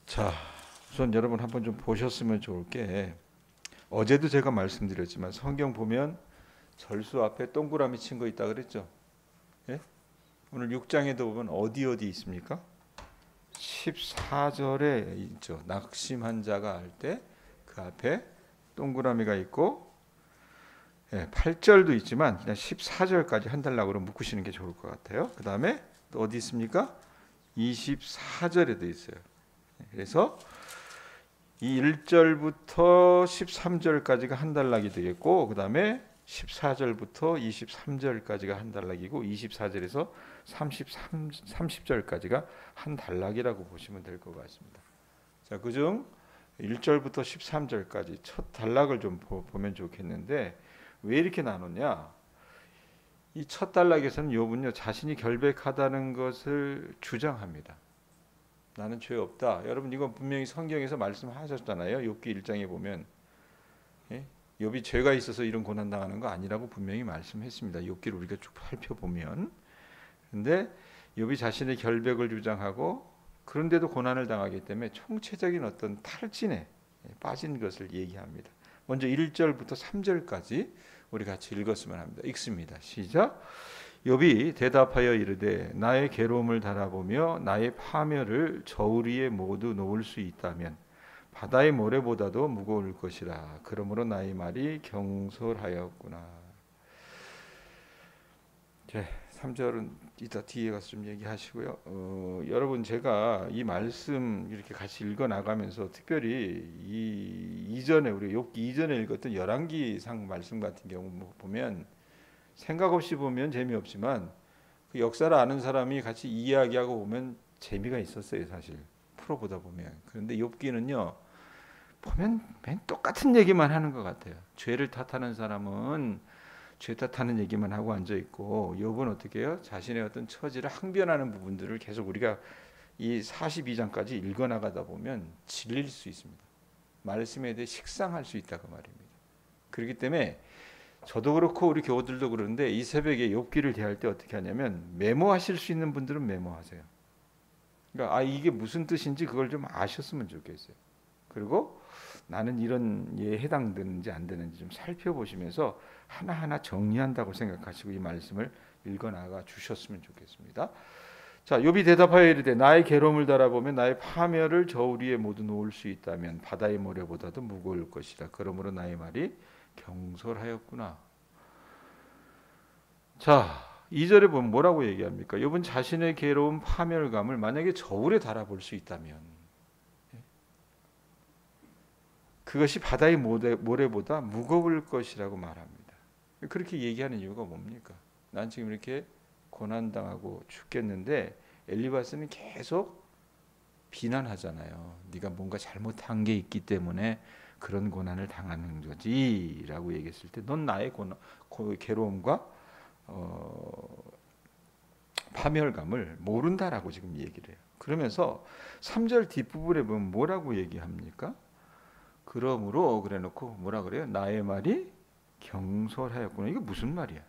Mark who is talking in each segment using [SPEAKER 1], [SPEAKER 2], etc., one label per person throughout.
[SPEAKER 1] 자, 우선 여러분 한번 좀 보셨으면 좋을 게, 어제도 제가 말씀드렸지만 성경 보면 절수 앞에 동그라미 친 거 있다 그랬죠. 예? 오늘 6장에도 보면 어디 있습니까? 14절에 있죠. 낙심한 자가 할 때 그 앞에 동그라미가 있고, 8절도 있지만 그냥 14절까지 한 달락으로 묶으시는 게 좋을 것 같아요. 그 다음에 또 어디 있습니까? 24절에도 있어요. 그래서 이 1절부터 13절까지가 한 달락이 되겠고, 그 다음에 14절부터 23절까지가 한 달락이고, 24절에서 30절까지가 한 달락이라고 보시면 될 것 같습니다. 자, 그중 1절부터 13절까지 첫 단락을 좀 보면 좋겠는데, 왜 이렇게 나눴냐? 이 첫 단락에서는 욥은요, 자신이 결백하다는 것을 주장합니다. 나는 죄 없다. 여러분, 이건 분명히 성경에서 말씀하셨잖아요. 욥기 1장에 보면, 욥이 죄가 있어서 이런 고난 당하는 거 아니라고 분명히 말씀했습니다. 욥기를 우리가 쭉 살펴보면. 그런데 욥이 자신의 결백을 주장하고, 그런데도 고난을 당하기 때문에 총체적인 어떤 탈진에 빠진 것을 얘기합니다. 먼저 1절부터 3절까지 우리 같이 읽었으면 합니다. 읽습니다. 시작. 욥이 대답하여 이르되 나의 괴로움을 달아보며 나의 파멸을 저울 위에 모두 놓을 수 있다면 바다의 모래보다도 무거울 것이라. 그러므로 나의 말이 경솔하였구나. 3절은 이따 뒤에 가서 좀 얘기하시고요. 여러분, 제가 이 말씀 이렇게 같이 읽어 나가면서 특별히 이전에 우리 욥기 이전에 읽었던 열왕기상 말씀 같은 경우 보면 생각 없이 보면 재미없지만 그 역사를 아는 사람이 같이 이야기하고 보면 재미가 있었어요, 사실. 풀어보다 보면. 그런데 욥기는요, 보면 맨 똑같은 얘기만 하는 것 같아요. 죄를 탓하는 사람은 죄 탓하는 얘기만 하고 앉아 있고, 욥은 어떻게 해요? 자신의 어떤 처지를 항변하는 부분들을 계속 우리가 이 42장까지 읽어 나가다 보면 질릴 수 있습니다. 말씀에 대해 식상할 수 있다고 말입니다. 그렇기 때문에 저도 그렇고 우리 교우들도 그러는데, 이 새벽에 욥기를 대할 때 어떻게 하냐면 메모하실 수 있는 분들은 메모하세요. 그러니까 이게 무슨 뜻인지 그걸 좀 아셨으면 좋겠어요. 그리고 나는 이런 예에 해당되는지 안 되는지 좀 살펴보시면서 하나하나 정리한다고 생각하시고 이 말씀을 읽어나가 주셨으면 좋겠습니다. 자, 욥이 대답하여 이르되 나의 괴로움을 달아보면 나의 파멸을 저울 위에 모두 놓을 수 있다면 바다의 모래보다도 무거울 것이라. 그러므로 나의 말이 경솔하였구나. 자, 2절에 보면 뭐라고 얘기합니까? 욥은 자신의 괴로움, 파멸감을 만약에 저울에 달아볼 수 있다면 그것이 바다의 모래보다 무거울 것이라고 말합니다. 그렇게 얘기하는 이유가 뭡니까? 난 지금 이렇게 고난당하고 죽겠는데 엘리바스는 계속 비난하잖아요. 네가 뭔가 잘못한 게 있기 때문에 그런 고난을 당하는 거지 라고 얘기했을 때, 넌 나의 괴로움과 파멸감을 모른다라고 지금 얘기를 해요. 그러면서 3절 뒷부분에 보면 뭐라고 얘기합니까? 그러므로 그래 놓고 뭐라 그래요? 나의 말이 경솔하였구나. 이게 무슨 말이야?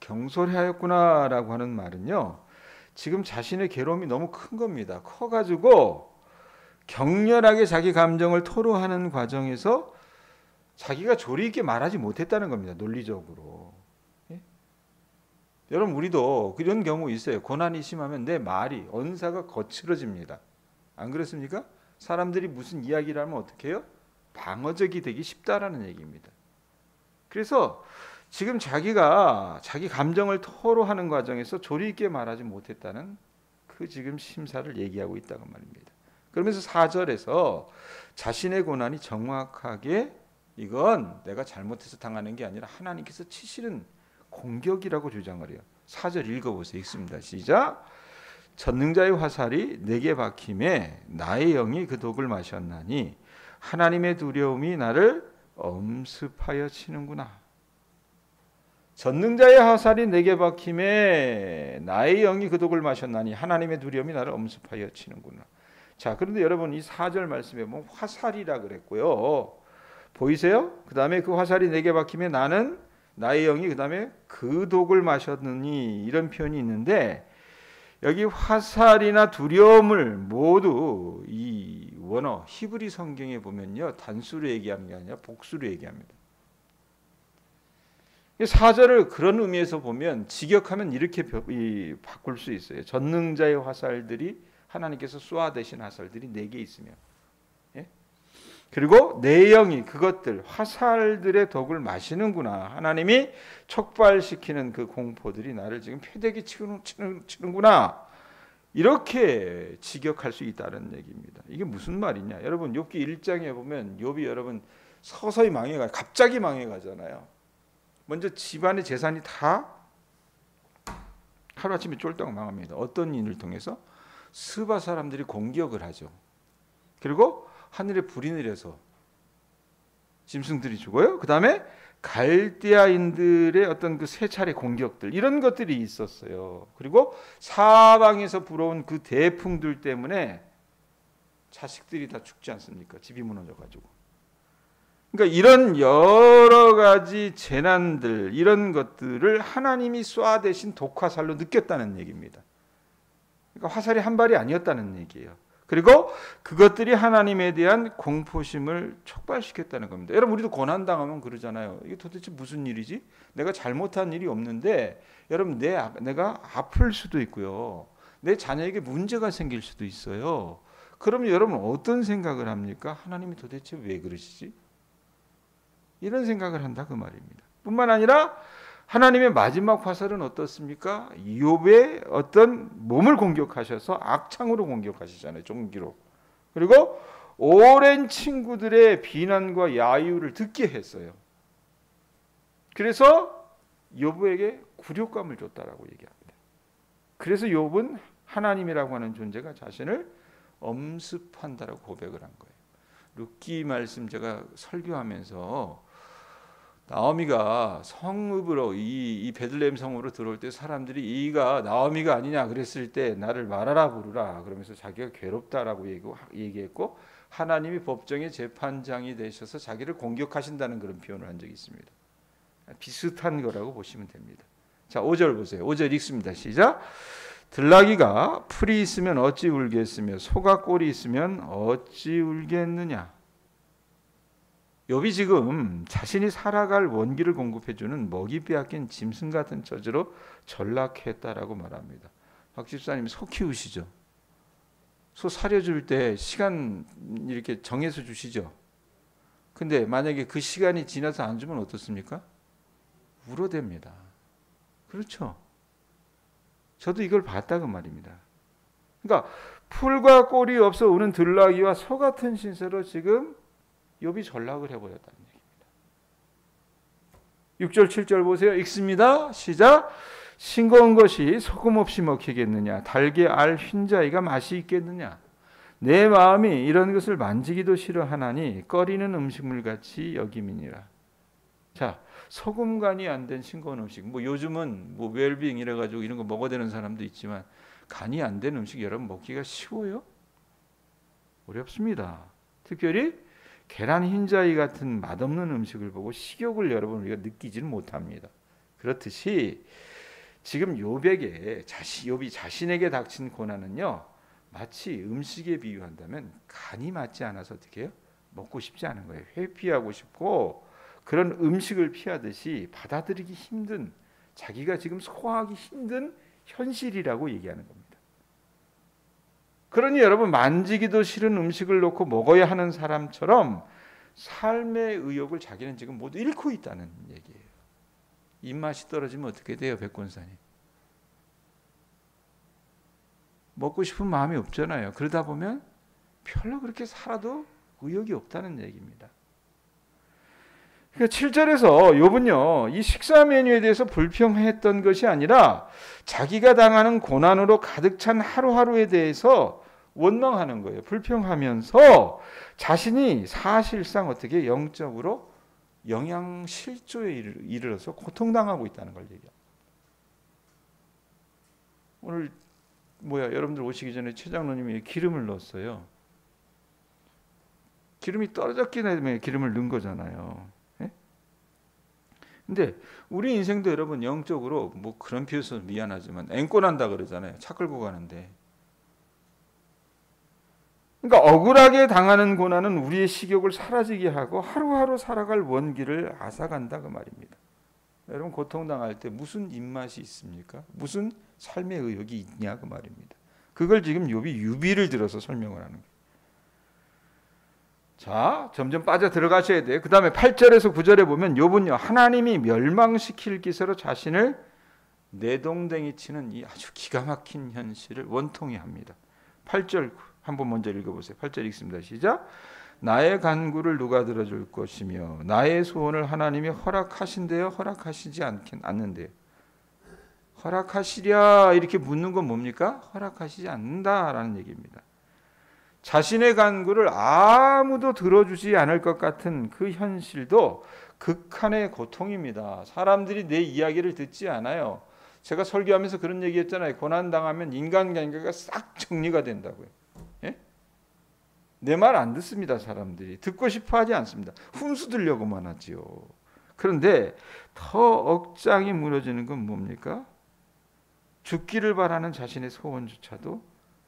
[SPEAKER 1] 경솔하였구나 라고 하는 말은요, 지금 자신의 괴로움이 너무 큰 겁니다. 커가지고 격렬하게 자기 감정을 토로하는 과정에서 자기가 조리 있게 말하지 못했다는 겁니다. 논리적으로. 여러분, 우리도 그런 경우 있어요. 고난이 심하면 내 말이, 언사가 거칠어집니다. 안 그렇습니까? 사람들이 무슨 이야기를 하면 어떻게 해요? 방어적이 되기 쉽다라는 얘기입니다. 그래서 지금 자기가 자기 감정을 토로하는 과정에서 조리 있게 말하지 못했다는 그 지금 심사를 얘기하고 있다고 말입니다. 그러면서 4절에서 자신의 고난이 정확하게 이건 내가 잘못해서 당하는 게 아니라 하나님께서 치시는 공격이라고 주장을 해요. 4절 읽어보세요. 읽습니다. 시작. 전능자의 화살이 내게 박힘에 나의 영이 그 독을 마셨나니 하나님의 두려움이 나를 엄습하여 치는구나. 전능자의 화살이 내게 박힘에 나의 영이 그 독을 마셨나니 하나님의 두려움이 나를 엄습하여 치는구나. 자, 그런데 여러분, 이 4절 말씀에 보면 화살이라 그랬고요. 보이세요? 그 다음에 그 화살이 내게 박힘에 나는 나의 영이 그 다음에 그 독을 마셨느니, 이런 표현이 있는데, 여기 화살이나 두려움을 모두 이 원어 히브리 성경에 보면요, 단수로 얘기하는 게 아니라 복수로 얘기합니다. 4절을 그런 의미에서 보면 직역하면 이렇게 바꿀 수 있어요. 전능자의 화살들이 하나님께서 쏘아대신 화살들이 4개 있으며, 예? 그리고 내 영이 그것들 화살들의 독을 마시는구나. 하나님이 촉발시키는 그 공포들이 나를 지금 패대기 치는구나. 이렇게 직역할 수 있다는 얘기입니다. 이게 무슨 말이냐? 여러분 욥기 1장에 보면 욥이 여러분 서서히 망해가, 갑자기 망해가잖아요. 먼저 집안의 재산이 다 하루아침에 쫄딱 망합니다. 어떤 인을 통해서? 스바 사람들이 공격을 하죠. 그리고 하늘에 불이 내려서 짐승들이 죽어요. 그 다음에 갈대아인들의 어떤 그 세 차례 공격들, 이런 것들이 있었어요. 그리고 사방에서 불어온 그 대풍들 때문에 자식들이 다 죽지 않습니까? 집이 무너져가지고. 그러니까 이런 여러 가지 재난들, 이런 것들을 하나님이 쏘아대신 독화살로 느꼈다는 얘기입니다. 그러니까 화살이 한 발이 아니었다는 얘기예요. 그리고 그것들이 하나님에 대한 공포심을 촉발시켰다는 겁니다. 여러분 우리도 고난당하면 그러잖아요. 이게 도대체 무슨 일이지? 내가 잘못한 일이 없는데, 여러분 내가 아플 수도 있고요. 내 자녀에게 문제가 생길 수도 있어요. 그러면 여러분 어떤 생각을 합니까? 하나님이 도대체 왜 그러시지? 이런 생각을 한다 그 말입니다. 뿐만 아니라 하나님의 마지막 화살은 어떻습니까? 욥의 어떤 몸을 공격하셔서 악창으로 공격하시잖아요. 종기로. 그리고 오랜 친구들의 비난과 야유를 듣게 했어요. 그래서 욥에게 굴욕감을 줬다라고 얘기합니다. 그래서 욥은 하나님이라고 하는 존재가 자신을 엄습한다라고 고백을 한 거예요. 룻기 말씀 제가 설교하면서 나오미가 성읍으로 이 베들레헴 성으로 들어올 때 사람들이 이가 나오미가 아니냐 그랬을 때 나를 말하라 부르라 그러면서 자기가 괴롭다라고 얘기했고, 하나님이 법정의 재판장이 되셔서 자기를 공격하신다는 그런 표현을 한 적이 있습니다. 비슷한 거라고 보시면 됩니다. 자, 5절 보세요. 5절 읽습니다. 시작. 들나귀가 풀이 있으면 어찌 울겠으며 소가 꼴이 있으면 어찌 울겠느냐. 욥이 지금 자신이 살아갈 원기를 공급해주는 먹이 빼앗긴 짐승 같은 처지로 전락했다라고 말합니다. 박 집사님 소 키우시죠? 소 사려줄 때 시간 이렇게 정해서 주시죠? 근데 만약에 그 시간이 지나서 안 주면 어떻습니까? 울어댑니다. 그렇죠? 저도 이걸 봤다 그 말입니다. 그러니까 풀과 꼴이 없어 우는 들나귀와 소 같은 신세로 지금 욥이 전락을 해버렸다는 얘기입니다. 6절 7절 보세요. 읽습니다. 시작. 싱거운 것이 소금 없이 먹히겠느냐? 달게 알 흰자위가 맛이 있겠느냐? 내 마음이 이런 것을 만지기도 싫어하나니 꺼리는 음식물같이 여김이니라. 자, 소금 간이 안 된 싱거운 음식. 뭐 요즘은 뭐 웰빙 이래가지고 이런 거 먹어야 되는 사람도 있지만, 간이 안 된 음식 여러분 먹기가 쉬워요? 어렵습니다. 특별히 계란 흰자위 같은 맛없는 음식을 보고 식욕을 여러분 우리가 느끼지는 못합니다. 그렇듯이 지금 욥이 자신에게 닥친 고난은요, 마치 음식에 비유한다면 간이 맞지 않아서 어떻게 해요? 먹고 싶지 않은 거예요. 회피하고 싶고, 그런 음식을 피하듯이 받아들이기 힘든, 자기가 지금 소화하기 힘든 현실이라고 얘기하는 겁니다. 그러니 여러분 만지기도 싫은 음식을 놓고 먹어야 하는 사람처럼 삶의 의욕을 자기는 지금 모두 잃고 있다는 얘기예요. 입맛이 떨어지면 어떻게 돼요, 백권사님? 먹고 싶은 마음이 없잖아요. 그러다 보면 별로 그렇게 살아도 의욕이 없다는 얘기입니다. 그러니까 7절에서 욥은요, 이 식사 메뉴에 대해서 불평했던 것이 아니라 자기가 당하는 고난으로 가득 찬 하루하루에 대해서 원망하는 거예요. 불평하면서 자신이 사실상 어떻게 영적으로 영양실조에 이르러서 고통당하고 있다는 걸 얘기합니다. 오늘 여러분들 오시기 전에 최 장로님이 기름을 넣었어요. 기름이 떨어졌기 때문에 기름을 넣은 거잖아요. 근데 우리 인생도 여러분 영적으로 뭐 그런 표현에서 미안하지만 앵꼬난다 그러잖아요. 차 끌고 가는데 그러니까 억울하게 당하는 고난은 우리의 식욕을 사라지게 하고 하루하루 살아갈 원기를 앗아간다 그 말입니다. 여러분 고통당할 때 무슨 입맛이 있습니까? 무슨 삶의 의욕이 있냐 그 말입니다. 그걸 지금 욥이 유비를 들어서 설명을 하는 거예요. 자, 점점 빠져 들어가셔야 돼요. 그 다음에 8절에서 9절에 보면 욥은요, 하나님이 멸망시킬 기세로 자신을 내동댕이 치는 이 아주 기가 막힌 현실을 원통해 합니다. 8절 한번 먼저 읽어보세요. 8절 읽습니다. 시작. 나의 간구를 누가 들어줄 것이며 나의 소원을 하나님이 허락하신대요? 허락하시지 않는데요. 허락하시랴 이렇게 묻는 건 뭡니까? 허락하시지 않는다라는 얘기입니다. 자신의 간구를 아무도 들어주지 않을 것 같은 그 현실도 극한의 고통입니다. 사람들이 내 이야기를 듣지 않아요. 제가 설교하면서 그런 얘기했잖아요. 고난당하면 인간관계가 싹 정리가 된다고요. 예? 내 말 안 듣습니다. 사람들이. 듣고 싶어 하지 않습니다. 훈수 들려고만 하지요. 그런데 더 억장이 무너지는 건 뭡니까? 죽기를 바라는 자신의 소원조차도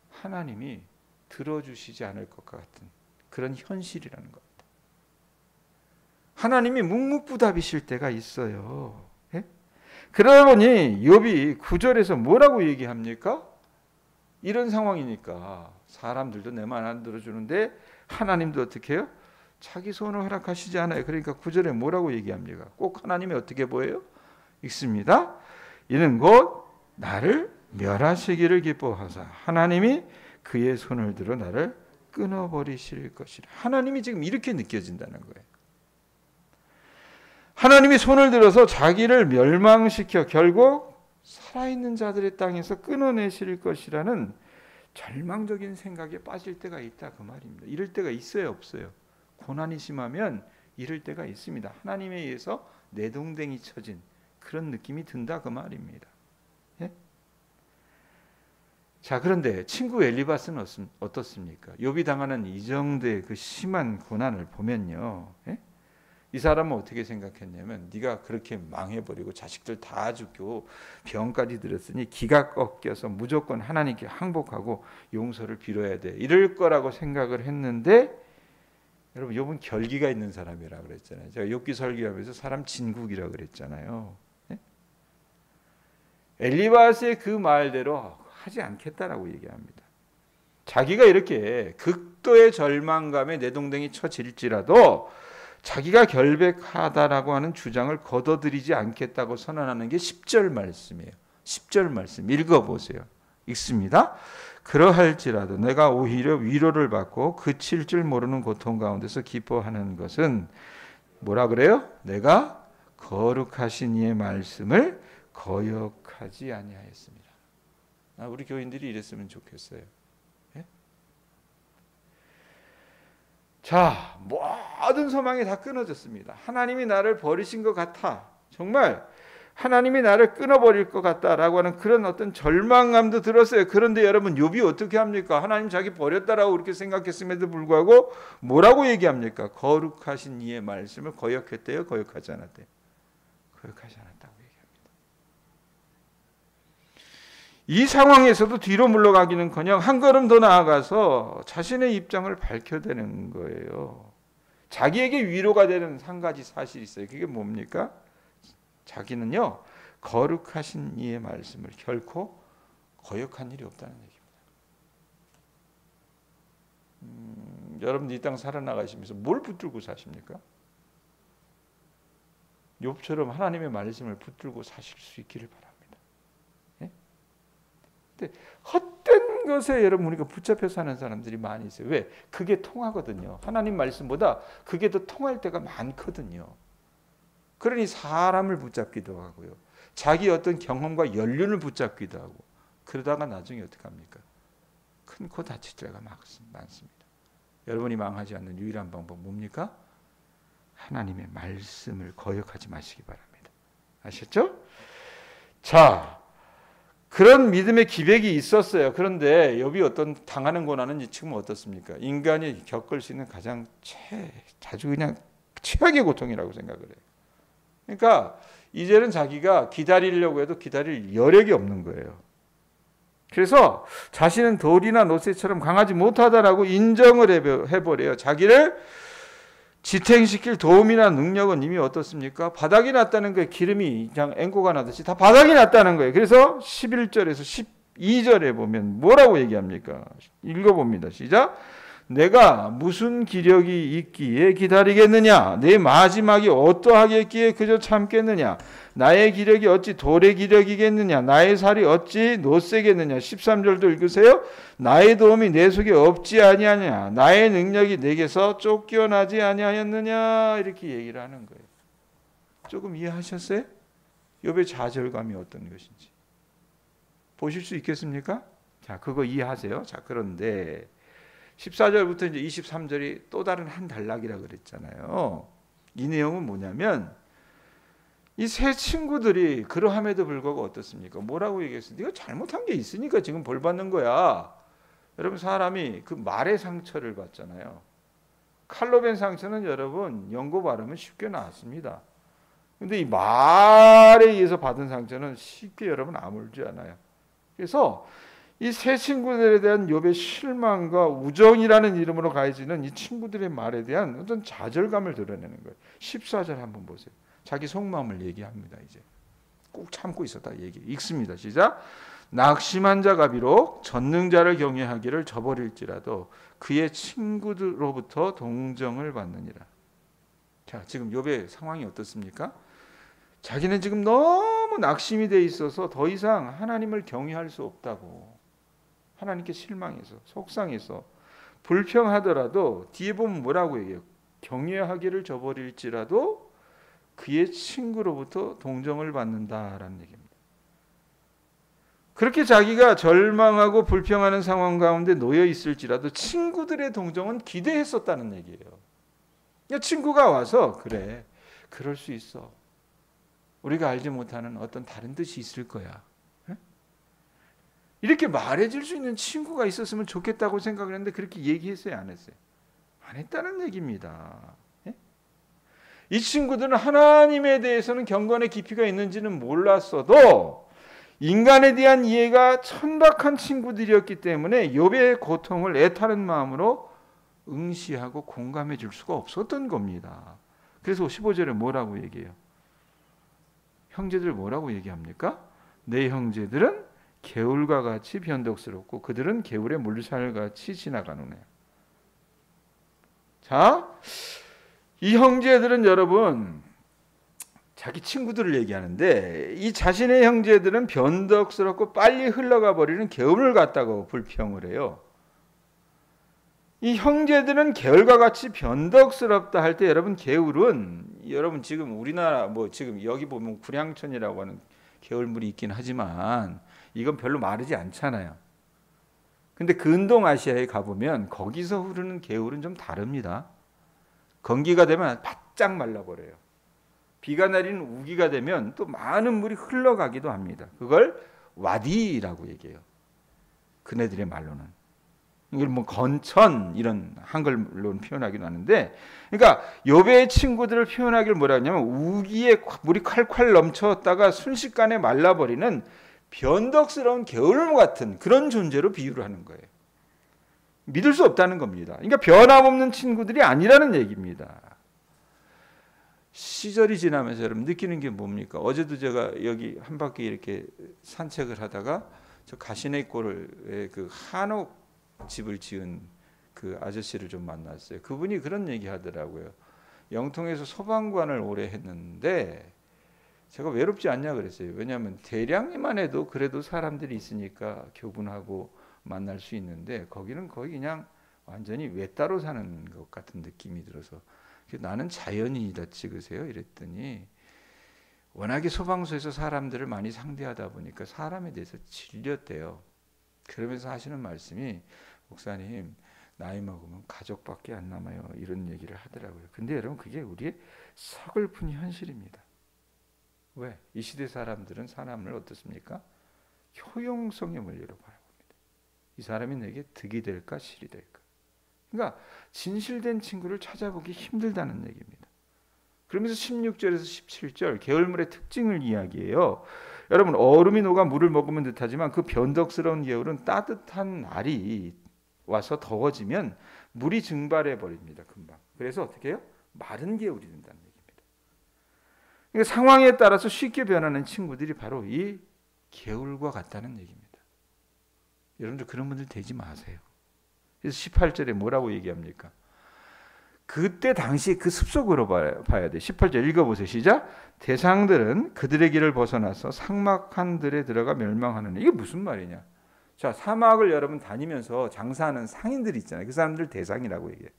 [SPEAKER 1] 하나님이 들어주시지 않을 것 같은 그런 현실이라는 겁니다. 하나님이 묵묵부답이실 때가 있어요. 예? 그러다 보니 욥이 9절에서 뭐라고 얘기합니까? 이런 상황이니까 사람들도 내 말 안 들어주는데 하나님도 어떻게 해요? 자기 소원을 허락하시지 않아요. 그러니까 9절에 뭐라고 얘기합니까? 꼭 하나님이 어떻게 보여요? 읽습니다. 이는 곧 나를 멸하시기를 기뻐하사 하나님이 그의 손을 들어 나를 끊어버리실 것이라. 하나님이 지금 이렇게 느껴진다는 거예요. 하나님이 손을 들어서 자기를 멸망시켜 결국 살아있는 자들의 땅에서 끊어내실 것이라는 절망적인 생각에 빠질 때가 있다 그 말입니다. 이럴 때가 있어요, 없어요? 고난이 심하면 이럴 때가 있습니다. 하나님에 의해서 내동댕이 쳐진 그런 느낌이 든다 그 말입니다. 예? 자, 그런데 친구 엘리바스는 어떻습니까? 욥이 당하는 이 정도의 그 심한 고난을 보면요, 예? 이 사람은 어떻게 생각했냐면 네가 그렇게 망해버리고 자식들 다 죽고 병까지 들었으니 기가 꺾여서 무조건 하나님께 항복하고 용서를 빌어야 돼 이럴 거라고 생각을 했는데, 여러분 욥은 결기가 있는 사람이라고 그랬잖아요. 제가 욥기 설교하면서 사람 진국이라고 그랬잖아요. 예? 엘리바스의 그 말대로 하지 않겠다라고 얘기합니다. 자기가 이렇게 극도의 절망감에 내동댕이 쳐질지라도 자기가 결백하다라고 하는 주장을 거둬들이지 않겠다고 선언하는 게 10절 말씀이에요. 10절 말씀 읽어보세요. 읽습니다. 그러할지라도 내가 오히려 위로를 받고 그칠 줄 모르는 고통 가운데서 기뻐하는 것은 뭐라 그래요? 내가 거룩하신 이의 말씀을 거역하지 아니하였습니다. 우리 교인들이 이랬으면 좋겠어요. 예? 자, 모든 소망이 다 끊어졌습니다. 하나님이 나를 버리신 것 같아. 정말 하나님이 나를 끊어버릴 것 같다라고 하는 그런 어떤 절망감도 들었어요. 그런데 여러분 욥이 어떻게 합니까? 하나님 자기 버렸다라고 그렇게 생각했음에도 불구하고 뭐라고 얘기합니까? 거룩하신 이의 말씀을 거역했대요? 거역하지 않았대요? 거역하지 않았다고 얘기합니다. 이 상황에서도 뒤로 물러가기는커녕 한 걸음 더 나아가서 자신의 입장을 밝혀대는 거예요. 자기에게 위로가 되는 한 가지 사실이 있어요. 그게 뭡니까? 자기는요, 거룩하신 이의 말씀을 결코 거역한 일이 없다는 얘기입니다. 여러분 이 땅 살아나가시면서 뭘 붙들고 사십니까? 욥처럼 하나님의 말씀을 붙들고 사실 수 있기를 바랍니다. 예? 근데 헛된 것에 여러분 우리가 붙잡혀 사는 사람들이 많이 있어요. 왜? 그게 통하거든요. 하나님 말씀보다 그게 더 통할 때가 많거든요. 그러니 사람을 붙잡기도 하고요. 자기 어떤 경험과 연륜을 붙잡기도 하고 그러다가 나중에 어떻게 합니까? 큰 코 다칠 때가 많습니다. 여러분이 망하지 않는 유일한 방법 뭡니까? 하나님의 말씀을 거역하지 마시기 바랍니다. 아셨죠? 자, 그런 믿음의 기백이 있었어요. 그런데 욥이 어떤 당하는 고난은 지금 어떻습니까? 인간이 겪을 수 있는 가장 자주 그냥 최악의 고통이라고 생각을 해요. 그러니까 이제는 자기가 기다리려고 해도 기다릴 여력이 없는 거예요. 그래서 자신은 돌이나 노새처럼 강하지 못하다라고 인정을 해버려요. 자기를 지탱시킬 도움이나 능력은 이미 어떻습니까? 바닥이 났다는 거예요. 기름이 그냥 앵고가 나듯이 다 바닥이 났다는 거예요. 그래서 11절에서 12절에 보면 뭐라고 얘기합니까? 읽어봅니다. 시작. 내가 무슨 기력이 있기에 기다리겠느냐? 내 마지막이 어떠하겠기에 그저 참겠느냐? 나의 기력이 어찌 돌의 기력이겠느냐? 나의 살이 어찌 노새겠느냐? 13절도 읽으세요. 나의 도움이 내 속에 없지 아니하냐? 나의 능력이 내게서 쫓겨나지 아니하였느냐? 이렇게 얘기를 하는 거예요. 조금 이해하셨어요? 욥의 좌절감이 어떤 것인지 보실 수 있겠습니까? 자, 그거 이해하세요. 자, 그런데 14절부터 이제 23절이 또 다른 한 단락이라 그랬잖아요. 이 내용은 뭐냐면 이 세 친구들이 그러함에도 불구하고 어떻습니까? 뭐라고 얘기했어요? 네가 잘못한 게 있으니까 지금 벌 받는 거야. 여러분, 사람이 그 말의 상처를 받잖아요. 칼로 벤 상처는 여러분 연고 바르면 쉽게 나았습니다. 근데 이 말에 의해서 받은 상처는 쉽게 여러분 아물지 않아요. 그래서 이 세 친구들에 대한 욥의 실망과 우정이라는 이름으로 가해지는 이 친구들의 말에 대한 어떤 좌절감을 드러내는 거예요. 14절 한번 보세요. 자기 속마음을 얘기합니다. 이제 꾹 참고 있었다 얘기 읽습니다. 시작. 낙심한 자가 비록 전능자를 경외하기를 저버릴지라도 그의 친구들로부터 동정을 받느니라. 자, 지금 욥의 상황이 어떻습니까? 자기는 지금 너무 낙심이 돼 있어서 더 이상 하나님을 경외할 수 없다고. 하나님께 실망해서 속상해서 불평하더라도 뒤에 보면 뭐라고 얘기해요? 경외하기를 저버릴지라도 그의 친구로부터 동정을 받는다라는 얘기입니다. 그렇게 자기가 절망하고 불평하는 상황 가운데 놓여 있을지라도 친구들의 동정은 기대했었다는 얘기예요. 그러니까 친구가 와서 그래, 그럴 수 있어. 우리가 알지 못하는 어떤 다른 뜻이 있을 거야. 이렇게 말해줄 수 있는 친구가 있었으면 좋겠다고 생각을 했는데 그렇게 얘기했어요? 안 했어요? 안 했다는 얘기입니다. 이 친구들은 하나님에 대해서는 경건의 깊이가 있는지는 몰랐어도 인간에 대한 이해가 천박한 친구들이었기 때문에 욥의 고통을 애타는 마음으로 응시하고 공감해 줄 수가 없었던 겁니다. 그래서 15절에 뭐라고 얘기해요? 형제들 뭐라고 얘기합니까? 내 형제들은 개울과 같이 변덕스럽고 그들은 개울의 물살같이 지나가느냐. 자, 이 형제들은 여러분 자기 친구들을 얘기하는데 이 자신의 형제들은 변덕스럽고 빨리 흘러가 버리는 개울을 같다고 불평을 해요. 이 형제들은 개울과 같이 변덕스럽다 할 때 여러분 개울은 여러분 지금 우리나라 뭐 지금 여기 보면 구량천이라고 하는 개울물이 있긴 하지만 이건 별로 마르지 않잖아요. 근데 근동아시아에 가보면 거기서 흐르는 개울은 좀 다릅니다. 건기가 되면 바짝 말라버려요. 비가 내리는 우기가 되면 또 많은 물이 흘러가기도 합니다. 그걸 와디라고 얘기해요. 그네들의 말로는. 이걸 뭐 건천 이런 한글로는 표현하기도 하는데, 그러니까 욥의 친구들을 표현하기를 뭐라 하냐면 우기에 물이 콸콸 넘쳤다가 순식간에 말라버리는 변덕스러운 개울물 같은 그런 존재로 비유를 하는 거예요. 믿을 수 없다는 겁니다. 그러니까 변함없는 친구들이 아니라는 얘기입니다. 시절이 지나면서 여러분 느끼는 게 뭡니까? 어제도 제가 여기 한 바퀴 이렇게 산책을 하다가 저 가시네골에 그 한옥 집을 지은 그 아저씨를 좀 만났어요. 그분이 그런 얘기 하더라고요. 영통에서 소방관을 오래 했는데 제가 외롭지 않냐 그랬어요. 왜냐하면 대량이만 해도 그래도 사람들이 있으니까 교분하고 만날 수 있는데 거기는 거의 그냥 완전히 외따로 사는 것 같은 느낌이 들어서 나는 자연인이다 찍으세요 이랬더니 워낙에 소방서에서 사람들을 많이 상대하다 보니까 사람에 대해서 질렸대요. 그러면서 하시는 말씀이 목사님 나이 먹으면 가족밖에 안 남아요 이런 얘기를 하더라고요. 근데 여러분 그게 우리의 서글픈 현실입니다. 왜? 이 시대 사람들은 사람을 어떻습니까? 효용성의 원리로 바라봅니다. 이 사람이 내게 득이 될까 실이 될까. 그러니까 진실된 친구를 찾아보기 힘들다는 얘기입니다. 그러면서 16절에서 17절 개울물의 특징을 이야기해요. 여러분 얼음이 녹아 물을 먹으면 듯하지만 그 변덕스러운 개울은 따뜻한 날이 와서 더워지면 물이 증발해 버립니다. 금방. 그래서 어떻게 해요? 마른 개울이 된다는 얘기입니다. 그러니까 상황에 따라서 쉽게 변하는 친구들이 바로 이 개울과 같다는 얘기입니다. 여러분들 그런 분들 되지 마세요. 그래서 18절에 뭐라고 얘기합니까? 그때 당시 그 습속으로 봐야 돼. 18절 읽어보세요. 시작. 대상들은 그들의 길을 벗어나서 사막한 들에 들어가 멸망하는. 이게 무슨 말이냐? 자, 사막을 여러분 다니면서 장사하는 상인들이 있잖아요. 그 사람들 대상이라고 얘기해요.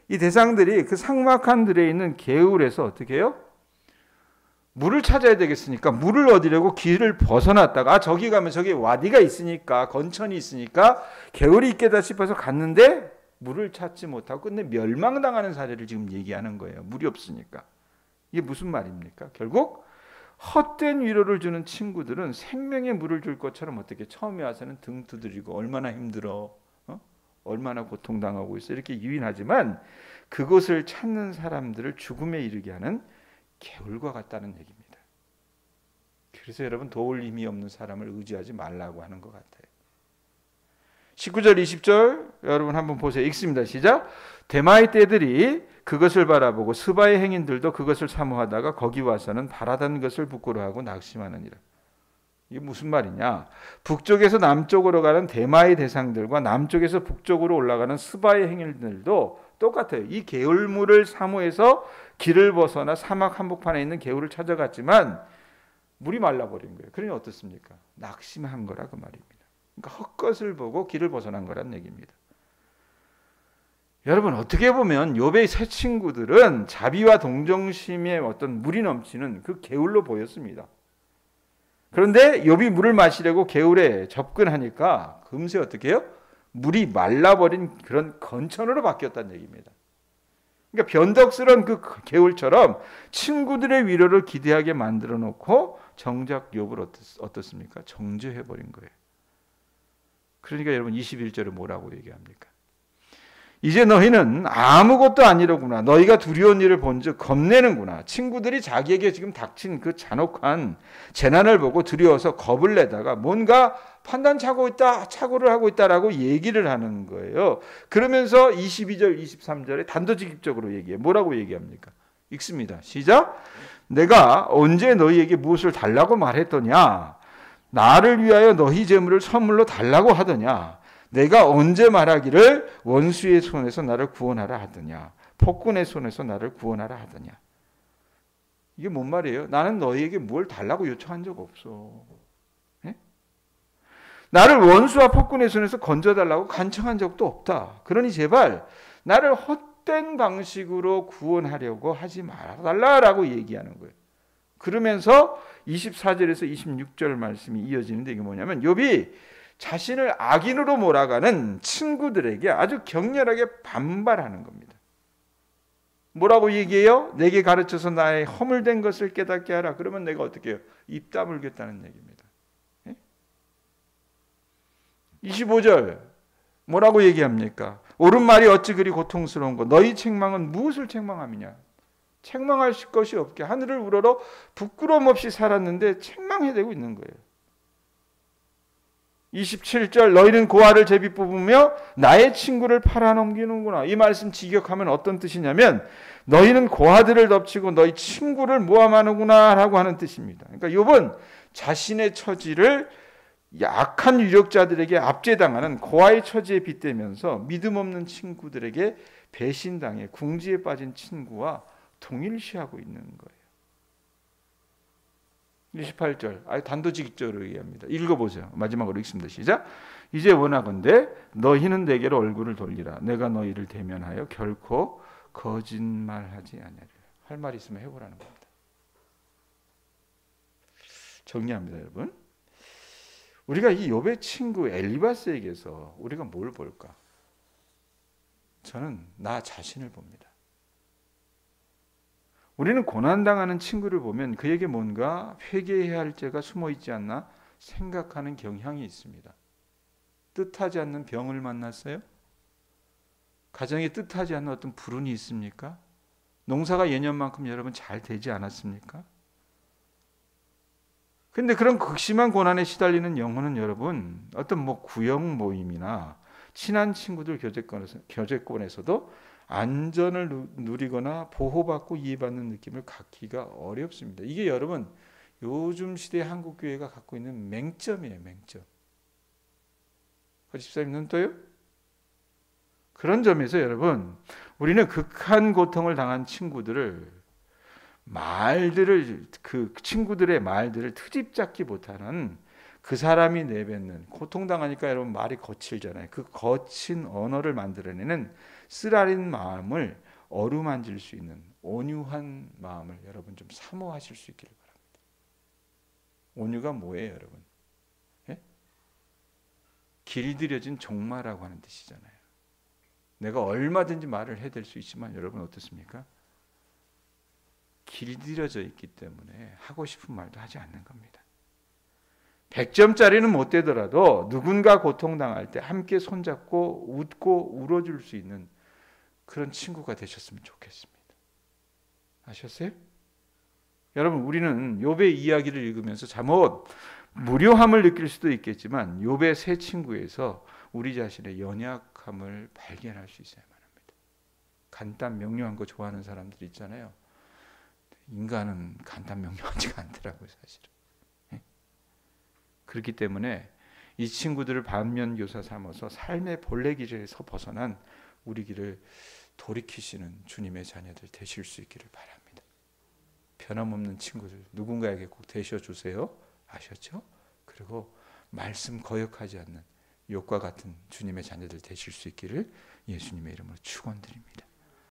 [SPEAKER 1] 이 대상들이 그 사막한 들에 있는 개울에서 어떻게 해요? 물을 찾아야 되겠으니까 물을 얻으려고 길을 벗어났다가 저기 가면 저기 와디가 있으니까 건천이 있으니까 개울이 있겠다 싶어서 갔는데 물을 찾지 못하고 끝내 멸망당하는 사례를 지금 얘기하는 거예요. 물이 없으니까. 이게 무슨 말입니까? 결국 헛된 위로를 주는 친구들은 생명의 물을 줄 것처럼 어떻게 처음에 와서는 등 두드리고 얼마나 힘들어, 얼마나 고통당하고 있어 이렇게 유인하지만 그곳을 찾는 사람들을 죽음에 이르게 하는 개울과 같다는 얘기입니다. 그래서 여러분 도울 힘이 없는 사람을 의지하지 말라고 하는 것 같아요. 19절 20절 여러분 한번 보세요. 읽습니다. 시작. 대마의 떼들이 그것을 바라보고 스바의 행인들도 그것을 사모하다가 거기 와서는 바라던 것을 부끄러워하고 낙심하느니라. 이게 무슨 말이냐? 북쪽에서 남쪽으로 가는 대마의 대상들과 남쪽에서 북쪽으로 올라가는 스바의 행인들도 똑같아요. 이 개울물을 사모해서 길을 벗어나 사막 한복판에 있는 개울을 찾아갔지만 물이 말라버린 거예요. 그러니 어떻습니까? 낙심한 거라 그 말입니다. 그러니까 헛것을 보고 길을 벗어난 거란 얘기입니다. 여러분 어떻게 보면 욥의 세 친구들은 자비와 동정심의 어떤 물이 넘치는 그 개울로 보였습니다. 그런데 욥이 물을 마시려고 개울에 접근하니까 금세 어떻게 해요? 물이 말라버린 그런 건천으로 바뀌었다는 얘기입니다. 그러니까 변덕스러운 그 개울처럼 친구들의 위로를 기대하게 만들어 놓고 정작 욥을 어떻습니까? 정죄해버린 거예요. 그러니까 여러분 21절에 뭐라고 얘기합니까? 이제 너희는 아무것도 아니로구나. 너희가 두려운 일을 본즉 겁내는구나. 친구들이 자기에게 지금 닥친 그 잔혹한 재난을 보고 두려워서 겁을 내다가 뭔가 착오를 하고 있다라고 얘기를 하는 거예요. 그러면서 22절, 23절에 단도직입적으로 얘기해요. 뭐라고 얘기합니까? 읽습니다. 시작. 내가 언제 너희에게 무엇을 달라고 말했더냐? 나를 위하여 너희 재물을 선물로 달라고 하더냐? 내가 언제 말하기를 원수의 손에서 나를 구원하라 하더냐? 폭군의 손에서 나를 구원하라 하더냐? 이게 뭔 말이에요? 나는 너희에게 뭘 달라고 요청한 적 없어. 예? 나를 원수와 폭군의 손에서 건져달라고 간청한 적도 없다. 그러니 제발 나를 헛된 방식으로 구원하려고 하지 말아달라라고 얘기하는 거예요. 그러면서 24절에서 26절 말씀이 이어지는데 이게 뭐냐면 욥이 자신을 악인으로 몰아가는 친구들에게 아주 격렬하게 반발하는 겁니다. 뭐라고 얘기해요? 내게 가르쳐서 나의 허물된 것을 깨닫게 하라. 그러면 내가 어떻게 해요? 입 다물겠다는 얘기입니다. 25절 뭐라고 얘기합니까? 옳은 말이 어찌 그리 고통스러운 거 너희 책망은 무엇을 책망함이냐? 책망할 것이 없게 하늘을 우러러 부끄러움 없이 살았는데 책망해대고 있는 거예요. 27절 너희는 고아를 제비 뽑으며 나의 친구를 팔아넘기는구나. 이 말씀 직역하면 어떤 뜻이냐면 너희는 고아들을 덮치고 너희 친구를 모함하는구나 라고 하는 뜻입니다. 그러니까 욥은 자신의 처지를 약한 유력자들에게 압제당하는 고아의 처지에 빗대면서 믿음 없는 친구들에게 배신당해 궁지에 빠진 친구와 동일시하고 있는 거예요. 28절 아예 단도직입적으로 얘기합니다. 읽어보세요. 마지막으로 읽습니다. 시작. 이제 원하건대 너희는 내게로 얼굴을 돌리라. 내가 너희를 대면하여 결코 거짓말하지 아니하리라. 할 말 있으면 해보라는 겁니다. 정리합니다, 여러분. 우리가 이 욥의 친구 엘리바스에게서 우리가 뭘 볼까? 저는 나 자신을 봅니다. 우리는 고난당하는 친구를 보면 그에게 뭔가 회개해야 할 죄가 숨어있지 않나 생각하는 경향이 있습니다. 뜻하지 않는 병을 만났어요? 가정에 뜻하지 않는 어떤 불운이 있습니까? 농사가 예년만큼 여러분 잘 되지 않았습니까? 근데 그런 극심한 고난에 시달리는 영혼은 여러분 어떤 뭐 구역 모임이나 친한 친구들 교제권에서도 안전을 누리거나 보호받고 이해받는 느낌을 갖기가 어렵습니다. 이게 여러분 요즘 시대 한국 교회가 갖고 있는 맹점이에요, 맹점. 집사님 눈 떠요? 그런 점에서 여러분 우리는 극한 고통을 당한 친구들을 그 친구들의 말들을 트집 잡지 못하는 그 사람이 내뱉는 고통당하니까 여러분 말이 거칠잖아요. 그 거친 언어를 만들어내는 쓰라린 마음을 어루만질 수 있는 온유한 마음을 여러분 좀 사모하실 수 있기를 바랍니다. 온유가 뭐예요, 여러분? 예? 길들여진 종마라고 하는 뜻이잖아요. 내가 얼마든지 말을 해댈 수 있지만 여러분 어떻습니까? 길들여져 있기 때문에 하고 싶은 말도 하지 않는 겁니다. 100점짜리는 못 되더라도 누군가 고통당할 때 함께 손잡고 웃고 울어줄 수 있는 그런 친구가 되셨으면 좋겠습니다. 아셨어요? 여러분 우리는 욥의 이야기를 읽으면서 잠옷 무료함을 느낄 수도 있겠지만 욥의 세 친구에서 우리 자신의 연약함을 발견할 수 있어야만 합니다. 간단 명료한 거 좋아하는 사람들 있잖아요. 인간은 간단 명료하지가 않더라고요, 사실은. 그렇기 때문에 이 친구들을 반면교사 삼아서 삶의 본래 길에서 벗어난 우리 길을 돌이키시는 주님의 자녀들 되실 수 있기를 바랍니다. 변함없는 친구들 누군가에게 꼭 되셔주세요. 아셨죠? 그리고 말씀 거역하지 않는 욥과 같은 주님의 자녀들 되실 수 있기를 예수님의 이름으로 축원드립니다.